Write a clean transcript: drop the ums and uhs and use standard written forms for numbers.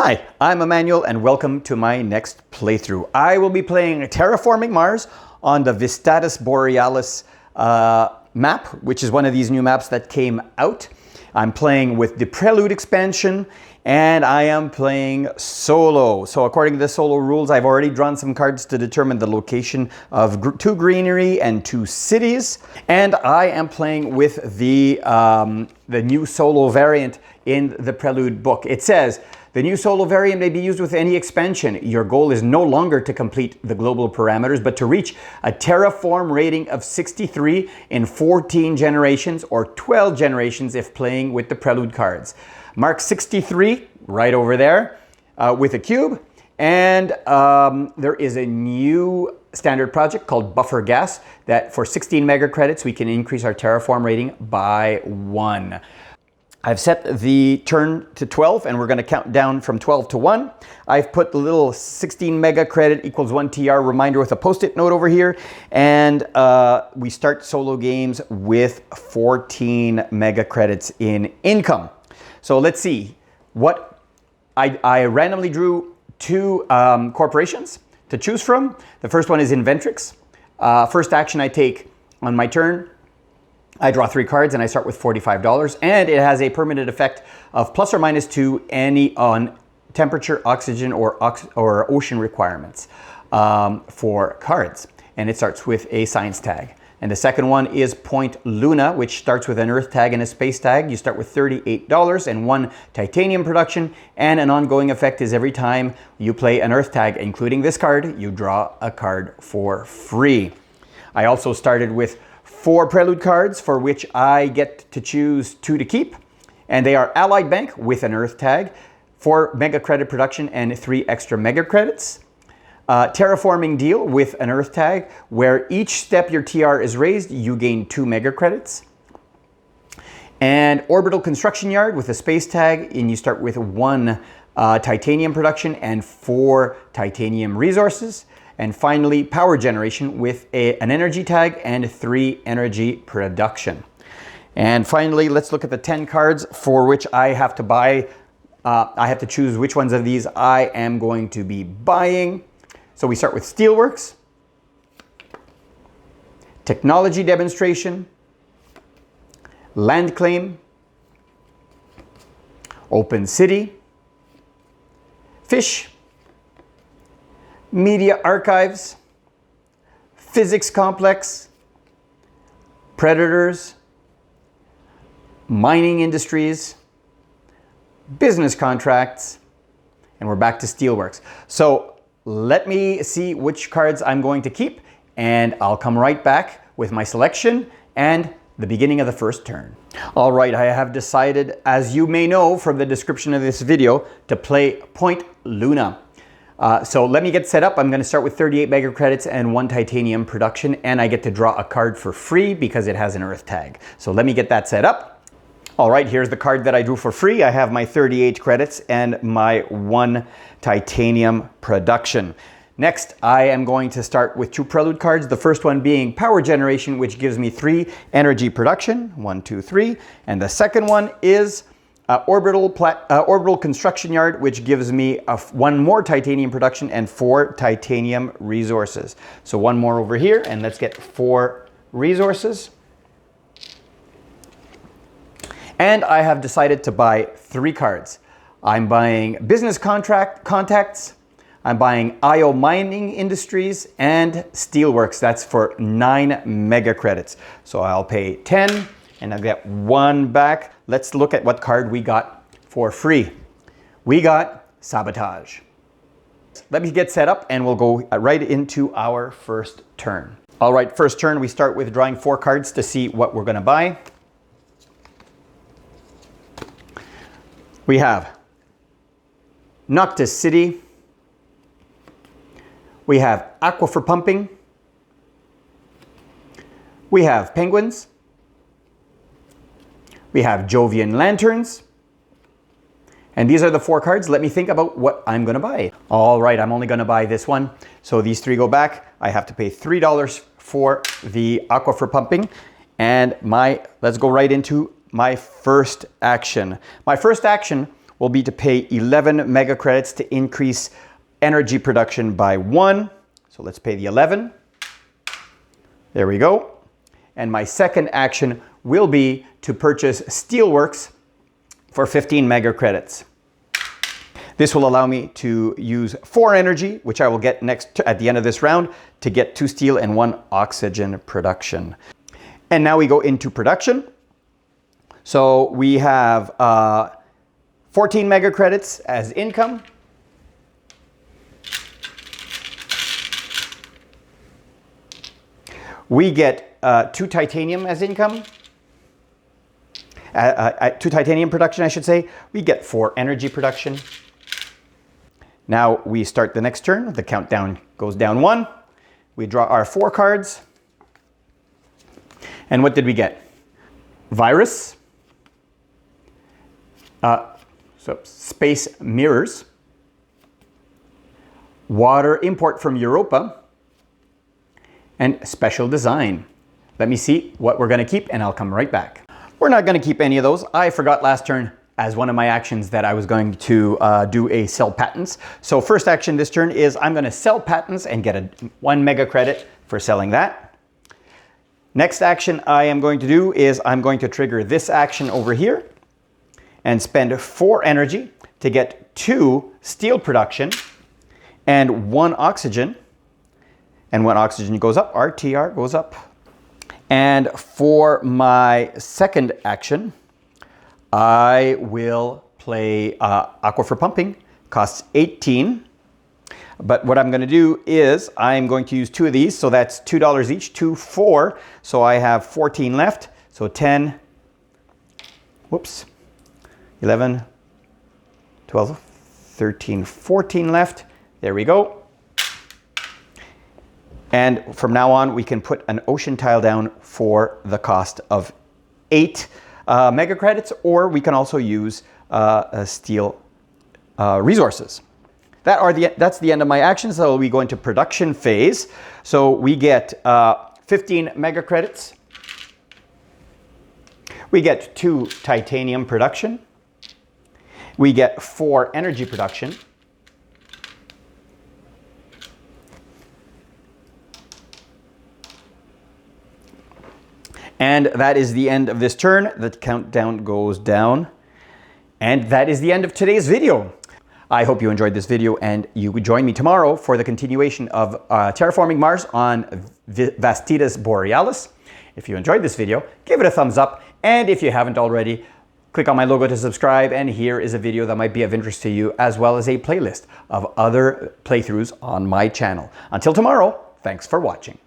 Hi, I'm Emmanuel and welcome to my next playthrough. I will be playing Terraforming Mars on the Vastitas Borealis map, which is one of these new maps that came out. I'm playing with the Prelude expansion and I am playing solo. So according to the solo rules, I've already drawn some cards to determine the location of 2 greenery and 2 cities. And I am playing with the new solo variant in the Prelude book. It says, the new solo variant may be used with any expansion. Your goal is no longer to complete the global parameters, but to reach a terraform rating of 63 in 14 generations or 12 generations if playing with the Prelude cards. Mark 63 right over there with a cube. And there is a new standard project called Buffer Gas that for 16 mega credits, we can increase our terraform rating by 1. I've set the turn to 12 and we're going to count down from 12 to 1. I've put the little 16 mega credit equals 1 TR reminder with a post-it note over here. And we start solo games with 14 mega credits in income. So let's see what I randomly drew 2 corporations to choose from. The first one is Inventrix. First action I take on my turn, I draw 3 cards and I start with $45, and it has a permanent effect of plus or minus 2 any on temperature, oxygen, or ocean requirements for cards. And it starts with a science tag. And the second one is Point Luna, which starts with an earth tag and a space tag. You start with $38 and 1 titanium production. And an ongoing effect is every time you play an earth tag, including this card, you draw a card for free. I also started with 4 Prelude cards for which I get to choose 2 to keep. And they are Allied Bank with an earth tag, 4 mega credit production and 3 extra mega credits. Terraforming Deal with an earth tag, where each step your TR is raised, you gain 2 mega credits. And Orbital Construction Yard with a space tag, and you start with 1 titanium production and 4 titanium resources. And finally, Power Generation with an energy tag and 3 energy production. And finally, let's look at the 10 cards for which I have to buy. I have to choose which ones of these I am going to be buying. So we start with Steelworks, Technology Demonstration, Land Claim, Open City, Fish, Media Archives, Physics Complex, Predators, Mining Industries, Business Contracts, and we're back to Steelworks. So let me see which cards I'm going to keep, and I'll come right back with my selection and the beginning of the first turn. All right, I have decided, as you may know from the description of this video, to play Point Luna. So let me get set up. I'm going to start with 38 mega credits and 1 titanium production, and I get to draw a card for free because it has an earth tag. So let me get that set up. All right, here's the card that I drew for free. I have my 38 credits and my 1 titanium production. Next, I am going to start with 2 Prelude cards. The first one being Power Generation, which gives me 3 energy production, 1, 2, 3. And the second one is Orbital Construction Yard, which gives me 1 more titanium production and 4 titanium resources. So 1 more over here, and let's get 4 resources. And I have decided to buy 3 cards. I'm buying Business Contacts, I'm buying IO Mining Industries, and Steelworks. That's for 9 mega credits. So I'll pay 10 and I'll get 1 back. Let's look at what card we got for free. We got Sabotage. Let me get set up and we'll go right into our first turn. All right, first turn, we start with drawing 4 cards to see what we're gonna buy. We have Noctis City. We have Aquifer Pumping. We have Penguins. We have Jovian Lanterns. And these are the 4 cards. Let me think about what I'm going to buy. All right, I'm only going to buy this one. So these 3 go back. I have to pay $3 for the Aquifer Pumping. And let's go right into my first action. My first action will be to pay 11 mega credits to increase energy production by 1. So let's pay the 11. There we go. And my second action will be to purchase steelworks for 15 mega credits. This will allow me to use 4 energy, which I will get at the end of this round, to get 2 steel and 1 oxygen production. And now we go into production. So we have 14 mega credits as income. We get 2 titanium as income. 2 titanium production, I should say. We get 4 energy production. Now we start the next turn. The countdown goes down 1. We draw our 4 cards. And what did we get? Virus. So space mirrors. Water import from Europa. And special design. Let me see what we're going to keep and I'll come right back. We're not going to keep any of those. I forgot last turn as one of my actions that I was going to do a sell patents. So first action this turn is I'm going to sell patents and get a 1 mega credit for selling that. Next action I am going to do is I'm going to trigger this action over here and spend 4 energy to get 2 steel production and 1 oxygen. And when oxygen goes up, RTR goes up. And for my second action, I will play Aquifer Pumping, costs 18. But what I'm going to do is I'm going to use 2 of these, so that's $2 each, 2, 4. So I have 14 left, so 10, whoops, 11, 12, 13, 14 left. There we go. And from now on, we can put an ocean tile down for the cost of 8 mega credits, or we can also use steel resources. That's the end of my actions. So we go into production phase. So we get 15 mega credits. We get 2 titanium production. We get 4 energy production. And that is the end of this turn. The countdown goes down. And that is the end of today's video. I hope you enjoyed this video and you would join me tomorrow for the continuation of Terraforming Mars on Vastitas Borealis. If you enjoyed this video, give it a thumbs up. And if you haven't already, click on my logo to subscribe. And here is a video that might be of interest to you, as well as a playlist of other playthroughs on my channel. Until tomorrow, thanks for watching.